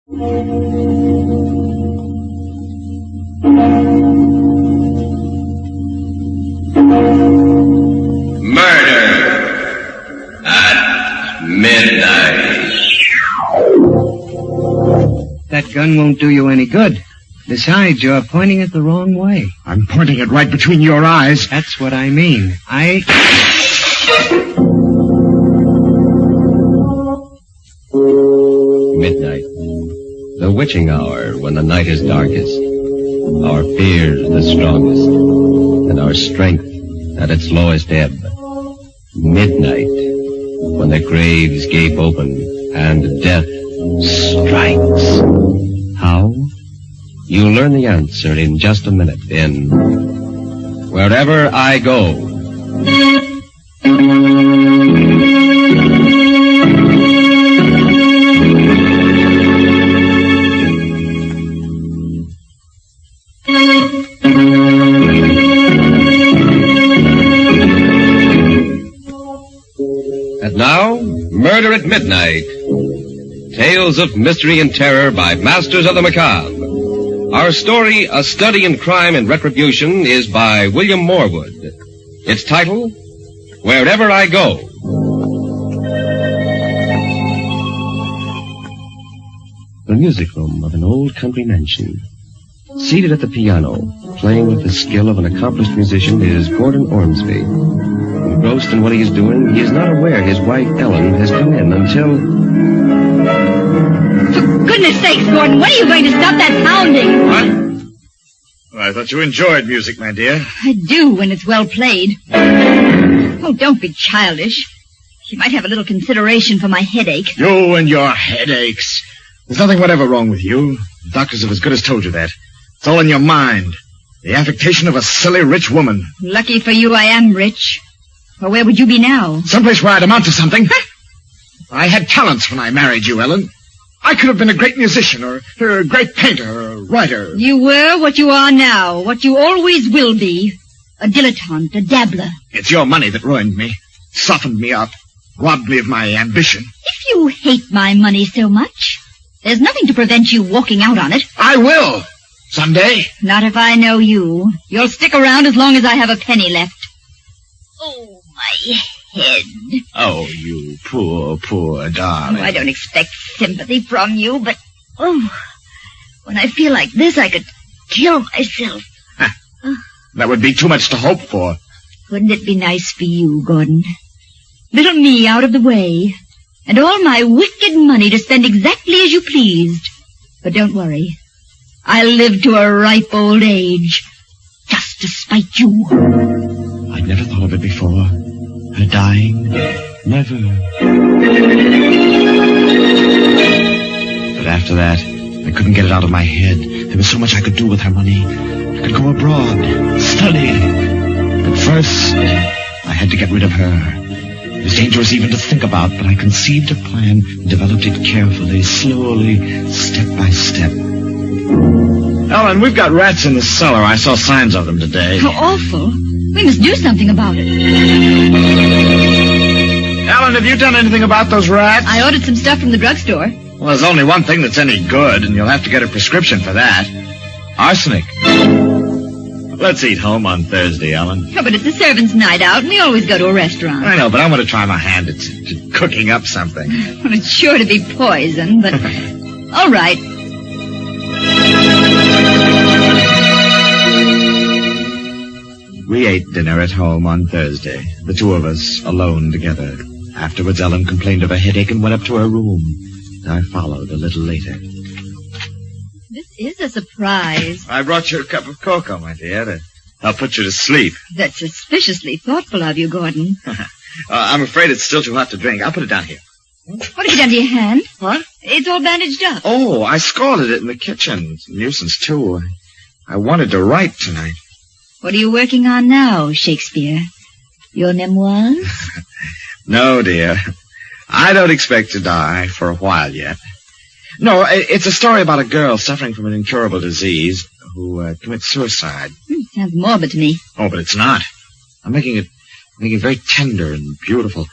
Murder at midnight. That gun won't do you any good. Besides, you're pointing it the wrong way. I'm pointing it right between your eyes. That's what I mean. Midnight. The witching hour when the night is darkest. Our fears the strongest. And our strength at its lowest ebb. Midnight. When the graves gape open and death strikes. How? You'll learn the answer in just a minute in Wherever I Go. And now, Murder at Midnight. Tales of mystery and terror by masters of the macabre. Our story, A Study in Crime and Retribution, is by William Morwood. Its title, Wherever I Go. The music room of an old country mansion. Seated at the piano, playing with the skill of an accomplished musician, is Gordon Ormsby. Engrossed in what he is doing, he is not aware his wife, Ellen, has come in until... For goodness sakes, Gordon, when are you going to stop that pounding? What? Well, I thought you enjoyed music, my dear. I do when it's well played. Oh, don't be childish. You might have a little consideration for my headache. You and your headaches. There's nothing whatever wrong with you. The doctors have as good as told you that. It's all in your mind. The affectation of a silly rich woman. Lucky for you I am rich. Or where would you be now? Someplace where I'd amount to something. I had talents when I married you, Ellen. I could have been a great musician, or a great painter, or a writer. You were what you are now, what you always will be. A dilettante, a dabbler. It's your money that ruined me, softened me up, robbed me of my ambition. If you hate my money so much, there's nothing to prevent you walking out on it. I will, someday. Not if I know you. You'll stick around as long as I have a penny left. Oh, my head. Oh, you poor, poor darling. Oh, I don't expect sympathy from you, but, when I feel like this, I could kill myself. That would be too much to hope for. Wouldn't it be nice for you, Gordon? Little me out of the way, and all my wicked money to spend exactly as you pleased. But don't worry. I'll live to a ripe old age, just to spite you. I'd never thought of it before. Her dying. Never. But after that, I couldn't get it out of my head. There was so much I could do with her money. I could go abroad, study. But first, I had to get rid of her. It was dangerous even to think about, but I conceived a plan and developed it carefully, slowly, step by step. Ellen, we've got rats in the cellar. I saw signs of them today. How awful. We must do something about it. Ellen, have you done anything about those rats? I ordered some stuff from the drugstore. Well, there's only one thing that's any good, and you'll have to get a prescription for that. Arsenic. Let's eat home on Thursday, Ellen. Oh, but it's a servants' night out, and we always go to a restaurant. I know, but I want to try my hand at cooking up something. Well, it's sure to be poison, but... All right. We ate dinner at home on Thursday, the two of us alone together. Afterwards, Ellen complained of a headache and went up to her room. I followed a little later. This is a surprise. I brought you a cup of cocoa, my dear. I'll put you to sleep. That's suspiciously thoughtful of you, Gordon. I'm afraid it's still too hot to drink. I'll put it down here. What have you done to your hand? What? It's all bandaged up. Oh, I scalded it in the kitchen. It's a nuisance, too. I wanted to write tonight. What are you working on now, Shakespeare? Your memoirs? No, dear. I don't expect to die for a while yet. No, it's a story about a girl suffering from an incurable disease who commits suicide. Sounds morbid to me. Oh, but it's not. I'm making it very tender and beautiful.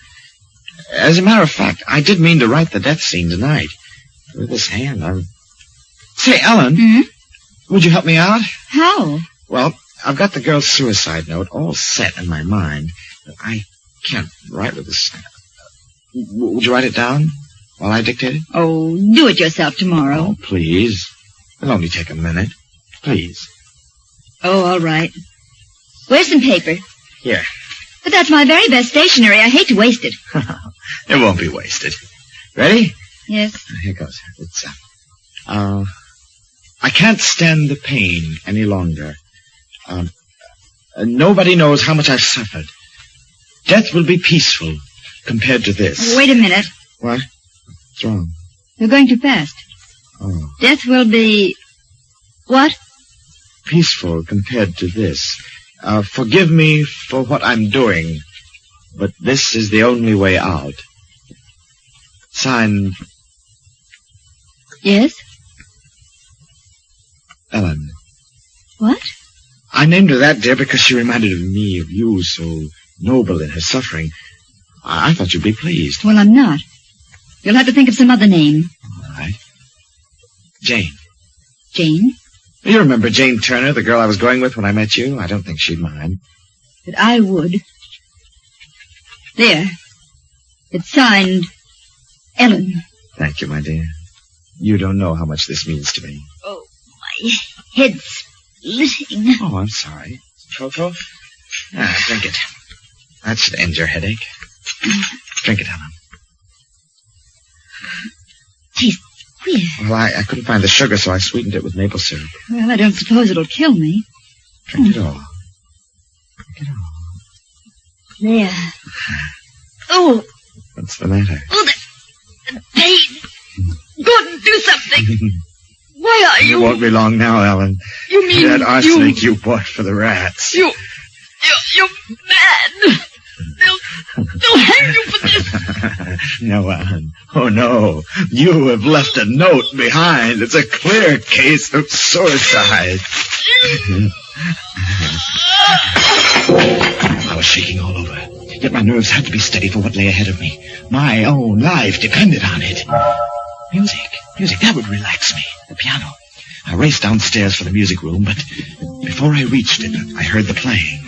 As a matter of fact, I did mean to write the death scene tonight. With this hand, Say, Ellen, would you help me out? How? Well, I've got the girl's suicide note all set in my mind, but I can't write with this. Would you write it down while I dictate it? Oh, do it yourself tomorrow. Oh, please. It'll only take a minute. Please. Oh, all right. Where's some paper? Here. But that's my very best stationery. I hate to waste it. It won't be wasted. Ready? Yes. Here goes. It's, I can't stand the pain any longer. Nobody knows how much I've suffered. Death will be peaceful compared to this. Wait a minute. What? What's wrong? You're going too fast. Oh. Death will be... What? Peaceful compared to this. Forgive me for what I'm doing, but this is the only way out. Signed, Yes? Ellen. What? I named her that, dear, because she reminded me of you, so noble in her suffering. I thought you'd be pleased. Well, I'm not. You'll have to think of some other name. All right. Jane. Jane? You remember Jane Turner, the girl I was going with when I met you? I don't think she'd mind. But I would. There. It's signed... Ellen. Thank you, my dear. You don't know how much this means to me. Oh, my head's splitting. Oh, I'm sorry. Cocoa? Drink it. That should end your headache. Drink it, Ellen. Tastes queer. Well, I couldn't find the sugar, so I sweetened it with maple syrup. Well, I don't suppose it'll kill me. Drink it all. Drink it all. There. Oh. What's the matter? Oh, the pain. Gordon, do something. Why are you... It won't be long now, Ellen. You mean that arsenic you bought for the rats. You're mad. They'll hang you for this. No, Ellen. Oh, no. You have left a note behind. It's a clear case of suicide. I was shaking all over. Yet my nerves had to be steady for what lay ahead of me. My own life depended on it. Music, that would relax me. The piano. I raced downstairs for the music room, but before I reached it, I heard the playing.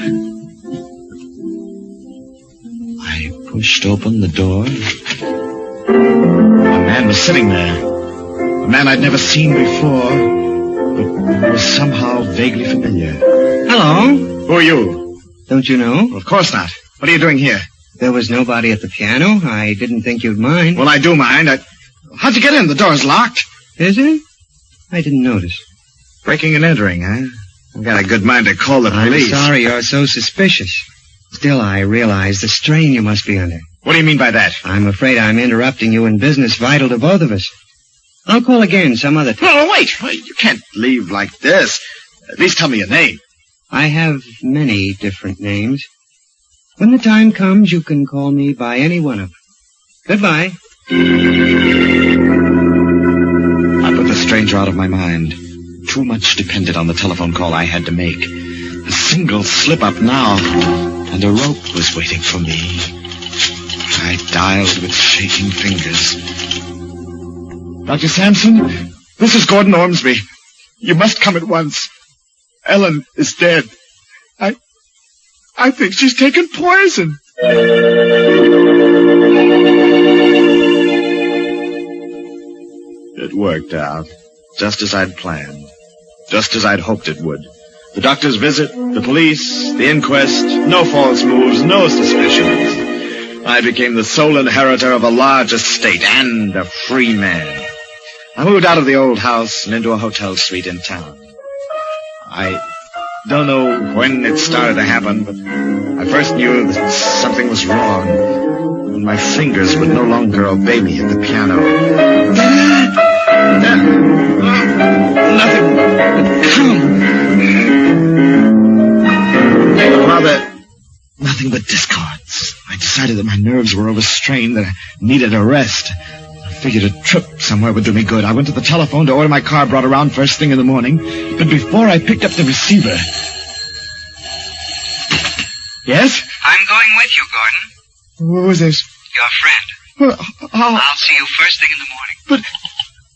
I pushed open the door. A man was sitting there. A man I'd never seen before, but who was somehow vaguely familiar. Hello. Who are you? Don't you know? Well, of course not. What are you doing here? There was nobody at the piano. I didn't think you'd mind. Well, I do mind. How'd you get in? The door's locked. Is it? I didn't notice. Breaking and entering, huh? I've got a good mind to call the police. I'm sorry you're so suspicious. Still, I realize the strain you must be under. What do you mean by that? I'm afraid I'm interrupting you in business vital to both of us. I'll call again some other time. Oh, wait. You can't leave like this. At least tell me your name. I have many different names. When the time comes, you can call me by any one of them. Goodbye. I put the stranger out of my mind. Too much depended on the telephone call I had to make. A single slip-up now, and a rope was waiting for me. I dialed with shaking fingers. Dr. Sampson, this is Gordon Ormsby. You must come at once. Ellen is dead. I think she's taken poison. It worked out, just as I'd planned, just as I'd hoped it would. The doctor's visit, the police, the inquest, no false moves, no suspicions. I became the sole inheritor of a large estate and a free man. I moved out of the old house and into a hotel suite in town. I don't know when it started to happen, but I first knew that something was wrong when my fingers would no longer obey me at the piano. Nothing but calm. Rather, nothing but discords. I decided that my nerves were overstrained, that I needed a rest. I figured a trip somewhere would do me good. I went to the telephone to order my car brought around first thing in the morning, but before I picked up the receiver... Yes? I'm going with you, Gordon. Who is this? Your friend. How? I'll see you first thing in the morning. But...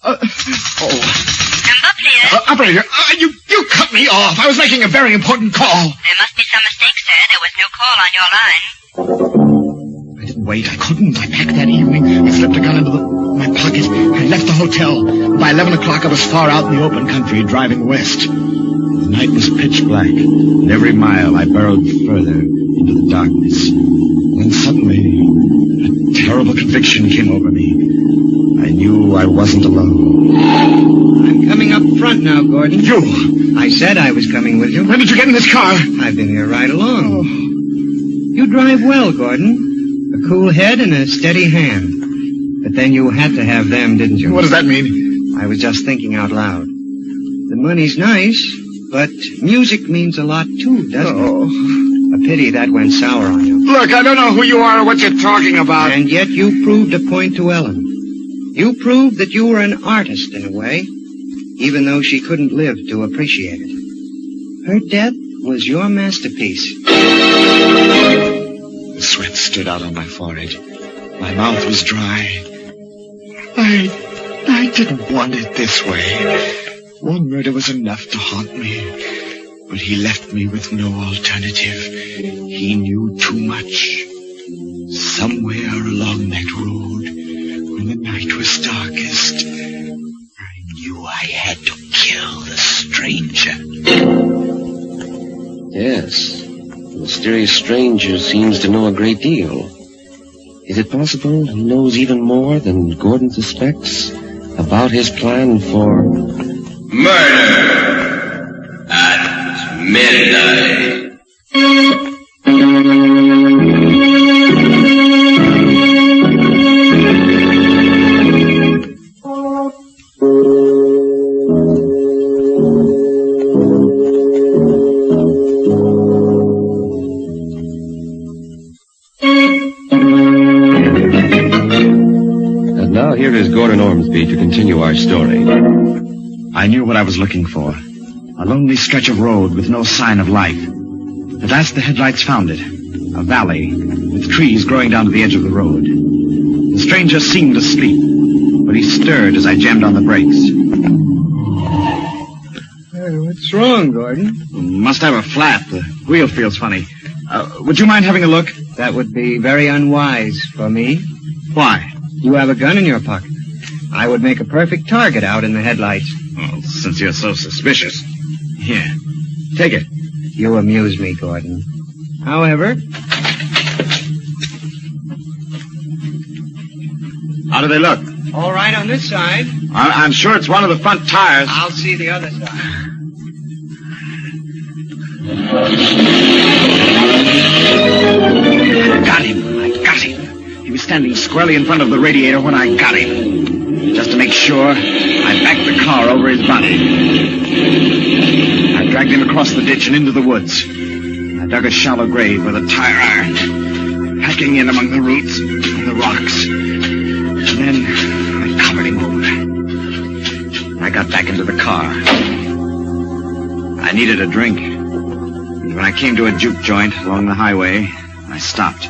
And the clear. Operator, you cut me off. I was making a very important call. There must be some mistake, sir. There was no call on your line. I didn't wait. I couldn't. I packed that evening. I slipped a gun into my pocket. I left the hotel. By 11 o'clock, I was far out in the open country, driving west. The night was pitch black, and every mile I burrowed further into the darkness. Then suddenly, a terrible conviction came over me. I knew I wasn't alone. I'm coming up front now, Gordon. You! I said I was coming with you. When did you get in this car? I've been here right along. You drive well, Gordon. A cool head and a steady hand. But then you had to have them, didn't you? What does that mean? I was just thinking out loud. The money's nice, but music means a lot too, doesn't it? A pity that went sour on you. Look, I don't know who you are or what you're talking about. And yet you proved a point to Ellen. You proved that you were an artist in a way, even though she couldn't live to appreciate it. Her death was your masterpiece. The sweat stood out on my forehead. My mouth was dry. I didn't want it this way. One murder was enough to haunt me. But he left me with no alternative. He knew too much. Somewhere along that road, when the night was darkest, I knew I had to kill the stranger. Yes. The mysterious stranger seems to know a great deal. Is it possible he knows even more than Gordon suspects about his plan for murder at midnight? Here is Gordon Ormsby to continue our story. I knew what I was looking for. A lonely stretch of road with no sign of life. At last the headlights found it. A valley with trees growing down to the edge of the road. The stranger seemed asleep, but he stirred as I jammed on the brakes. What's wrong, Gordon? Must have a flat. The wheel feels funny. Would you mind having a look? That would be very unwise for me. Why? You have a gun in your pocket. I would make a perfect target out in the headlights. Well, since you're so suspicious. Here, take it. You amuse me, Gordon. However... How do they look? All right on this side. I'm sure it's one of the front tires. I'll see the other side. Got him. I got him. He was standing squarely in front of the radiator when I got him. Just to make sure, I backed the car over his body. I dragged him across the ditch and into the woods. I dug a shallow grave with a tire iron, hacking in among the roots and the rocks. And then I covered him over. I got back into the car. I needed a drink. And when I came to a juke joint along the highway, I stopped.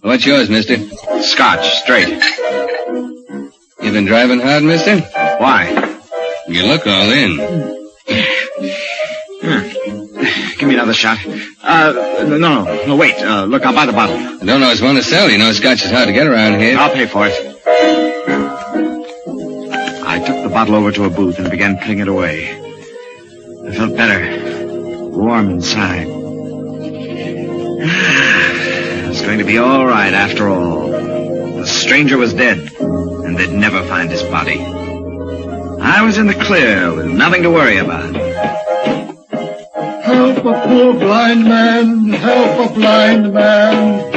What's yours, mister? Scotch, straight. You been driving hard, mister? Why? You look all in. Give me another shot. No, wait. Look, I'll buy the bottle. I don't know it's one to sell. You know, scotch is hard to get around here. I'll pay for it. I took the bottle over to a booth and began putting it away. I felt better. Warm inside. It's going to be all right after all. The stranger was dead, and they'd never find his body. I was in the clear with nothing to worry about. Help a poor blind man! Help a blind man!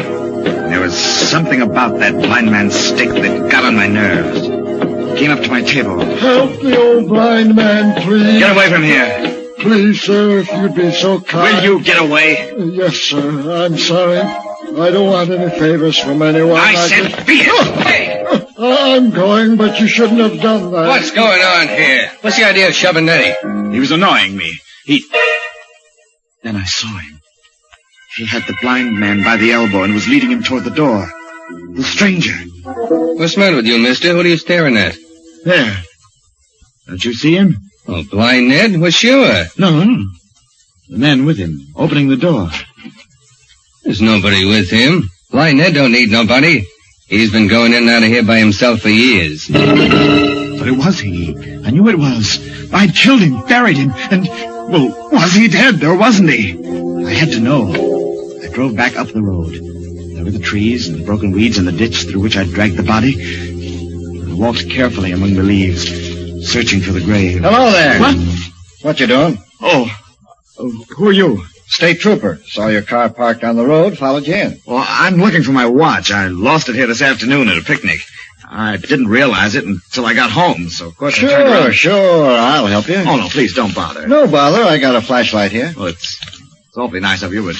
There was something about that blind man's stick that got on my nerves. It came up to my table. Help the old blind man, please! Get away from here! Please, sir, if you'd be so kind. Will you get away? Yes, sir. I'm sorry. I don't want any favors from anyone. I said beat it! Hey! I'm going, but you shouldn't have done that. What's going on here? What's the idea of shoving Nettie? He was annoying me. Then I saw him. He had the blind man by the elbow and was leading him toward the door. The stranger. What's the matter with you, mister? What are you staring at? There. Don't you see him? Oh, blind Ned? Well, sure. No. The man with him, opening the door. There's nobody with him. Blind Ned don't need nobody. He's been going in and out of here by himself for years. But it was he. I knew it was. I'd killed him, buried him, and, well, was he dead or wasn't he? I had to know. I drove back up the road. There were the trees and the broken weeds in the ditch through which I'd dragged the body. I walked carefully among the leaves, searching for the grave. Hello there. What? What you doing? Oh, who are you? State trooper. Saw your car parked on the road, followed you in. Well, I'm looking for my watch. I lost it here this afternoon at a picnic. I didn't realize it until I got home, so of course I turned around. Sure. I'll help you. Oh, no, please don't bother. No bother. I got a flashlight here. Well, it's awfully nice of you, but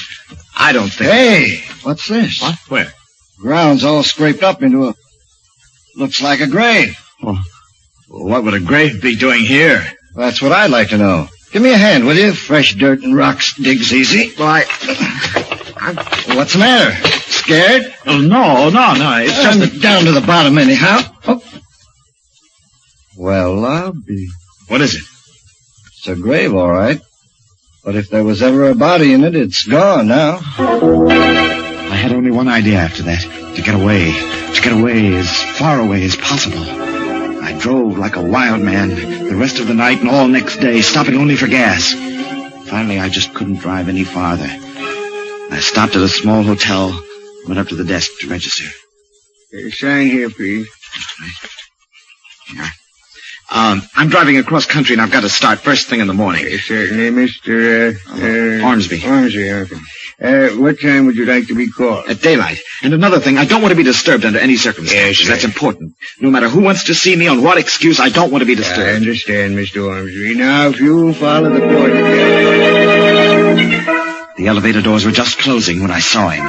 I don't think... Hey, what's this? What? Where? Ground's all scraped up into a... Looks like a grave. Oh, well, what would a grave be doing here? That's what I'd like to know. Give me a hand, will you? Fresh dirt and rocks digs easy. Well, What's the matter? Scared? Oh, no. It's just down to the bottom anyhow. Oh. Well, I'll be... What is it? It's a grave, all right. But if there was ever a body in it, it's gone now. I had only one idea after that. To get away as far away as possible. I drove like a wild man the rest of the night and all next day, stopping only for gas. Finally, I just couldn't drive any farther. I stopped at a small hotel, went up to the desk to register. Sign here, please. Yeah. I'm driving across country, and I've got to start first thing in the morning. Certainly, Mr. Ormsby. Ormsby, okay. What time would you like to be called? At daylight. And another thing, I don't want to be disturbed under any circumstances. Yes, that's important. No matter who wants to see me, on what excuse, I don't want to be disturbed. I understand, Mr. Ormsby. Now, if you follow the court... The elevator doors were just closing when I saw him.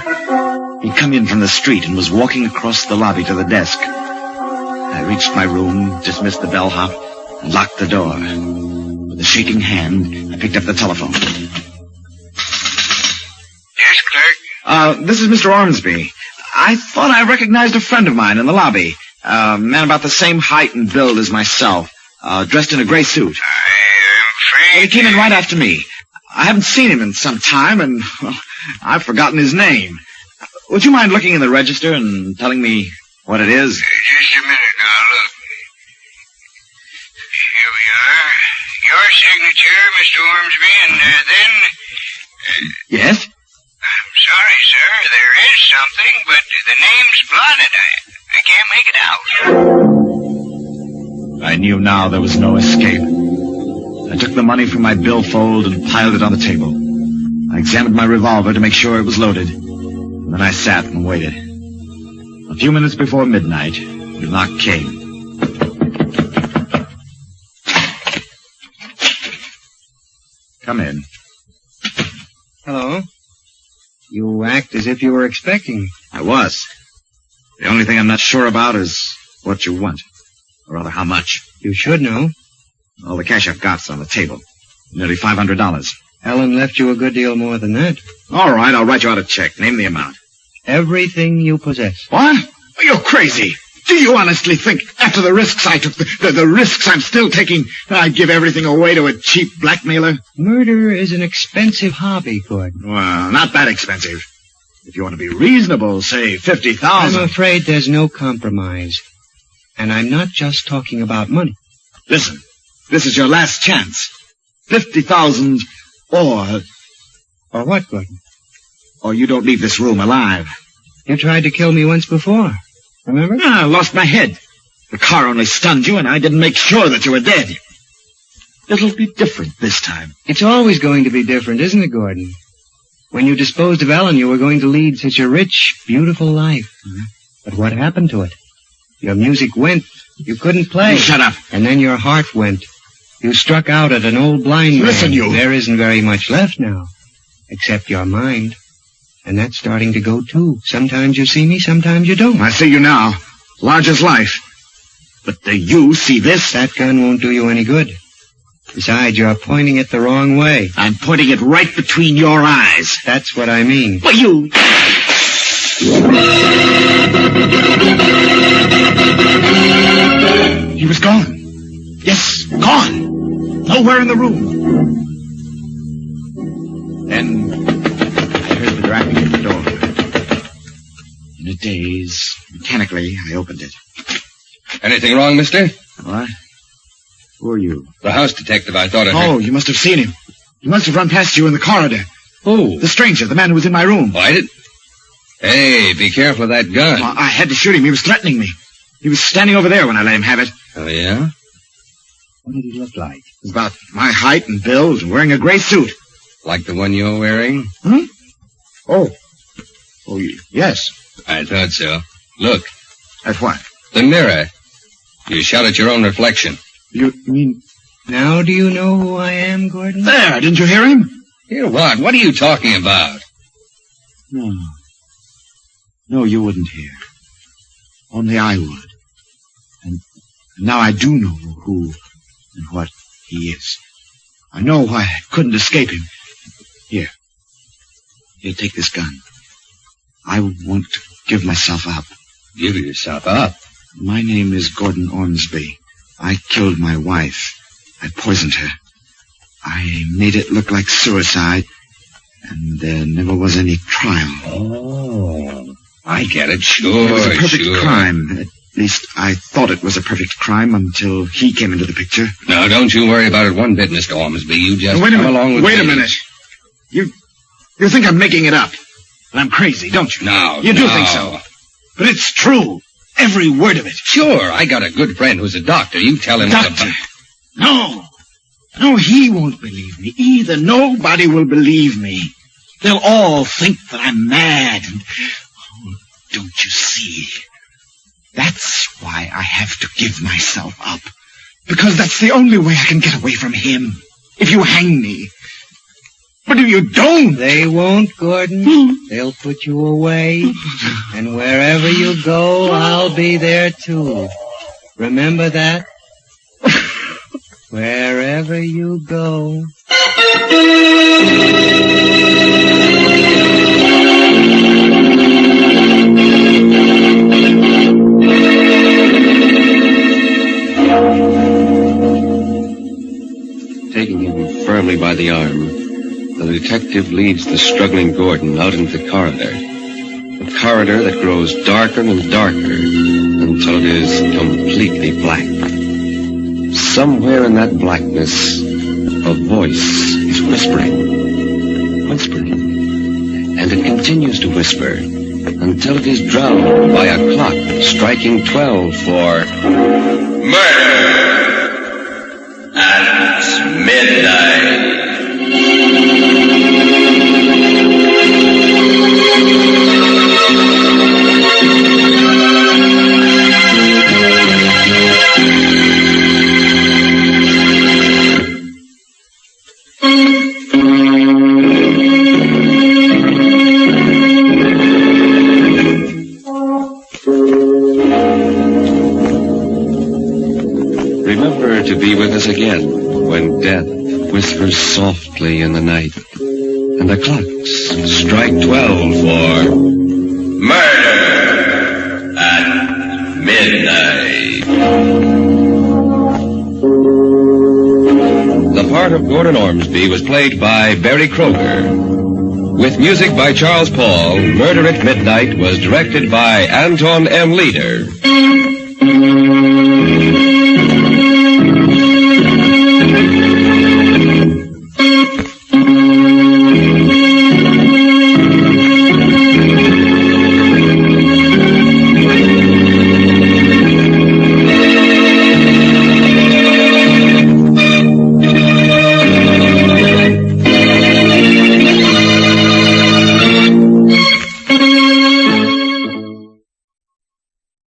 He'd come in from the street and was walking across the lobby to the desk. I reached my room, dismissed the bellhop, and locked the door. With a shaking hand, I picked up the telephone. Yes, clerk? This is Mr. Ormsby. I thought I recognized a friend of mine in the lobby. A man about the same height and build as myself, dressed in a gray suit. I'm afraid... Well, he came in right after me. I haven't seen him in some time, and well, I've forgotten his name. Would you mind looking in the register and telling me what it is? Just a minute now, look. Here we are. Your signature, Mr. Ormsby, and then... Yes? I'm sorry, sir. There is something, but the name's blotted. I can't make it out. I knew now there was no escape. I took the money from my billfold and piled it on the table. I examined my revolver to make sure it was loaded. And then I sat and waited. A few minutes before midnight, the knock came. Come in. Hello. You act as if you were expecting me. I was. The only thing I'm not sure about is what you want. Or rather, how much. You should know. All the cash I've got's on the table. Nearly $500. Ellen left you a good deal more than that. All right, I'll write you out a check. Name the amount. Everything you possess. What? You're crazy. Do you honestly think, after the risks I took, the risks I'm still taking, I'd give everything away to a cheap blackmailer? Murder is an expensive hobby, Gordon. Well, not that expensive. If you want to be reasonable, say $50,000. I'm afraid there's no compromise. And I'm not just talking about money. Listen, this is your last chance. $50,000 or what, Gordon? Or you don't leave this room alive. You tried to kill me once before. Remember? I lost my head. The car only stunned you, and I didn't make sure that you were dead. It'll be different this time. It's always going to be different, isn't it, Gordon? When you disposed of Ellen, you were going to lead such a rich, beautiful life. Mm-hmm. But what happened to it? Your music went. You couldn't play. Shut up. And then your heart went. You struck out at an old blind man. Listen, you. There isn't very much left now, except your mind. And that's starting to go, too. Sometimes you see me, sometimes you don't. I see you now. Large as life. But do you see this? That gun won't do you any good. Besides, you're pointing it the wrong way. I'm pointing it right between your eyes. That's what I mean. Well, you... He was gone. Yes, gone. Nowhere in the room. Then I heard the rapping at the door. In a daze, mechanically, I opened it. Anything wrong, mister? What? Who are you? The house detective. I thought I Oh, heard... you must have seen him. He must have run past you in the corridor. Who? The stranger, the man who was in my room. Oh, I did... Hey, be careful of that gun. Well, I had to shoot him. He was threatening me. He was standing over there when I let him have it. Oh, yeah? What did he look like? He was about my height and build and wearing a gray suit. Like the one you're wearing? Hmm? Oh, yes. I thought so. Look, At what? the mirror. You shot at your own reflection. You mean... Now do you know who I am, Gordon? There, didn't you hear him? Hear what? What are you talking about? No. No, you wouldn't hear. Only I would. And now I do know who and what he is. I know why I couldn't escape him. Here, take this gun. I won't give myself up. Give yourself up. My name is Gordon Ormsby. I killed my wife. I poisoned her. I made it look like suicide, and there never was any trial. Oh, I get it. It Sure, was a perfect sure. crime. At least I thought it was a perfect crime until he came into the picture. Now, don't you worry about it one bit, Mr. Ormsby. You just Wait a come minute. along with Wait me. a minute. You think I'm making it up? That I'm crazy, don't you? No, You do no. think so. But it's true. Every word of it. Sure, I got a good friend who's a doctor. You tell him what Doctor. the... No, he won't believe me either. Nobody will believe me. They'll all think that I'm mad. And, don't you see? That's why I have to give myself up. Because that's the only way I can get away from him. If you hang me. But if you don't... They won't, Gordon. They'll put you away. And wherever you go, I'll be there too. Remember that? Wherever you go. Taking him firmly by the arm, the detective leads the struggling Gordon out into the corridor. A corridor that grows darker and darker until it is completely black. Somewhere in that blackness, a voice is whispering. And it continues to whisper until it is drowned by a clock striking 12 for... Murder at midnight. Remember to be with us again when death whispers softly in the night and the clocks strike 12 for Murder at midnight. The part of Gordon Ormsby was played by Barry Kroger. With music by Charles Paul, Murder at Midnight was directed by Anton M. Leader.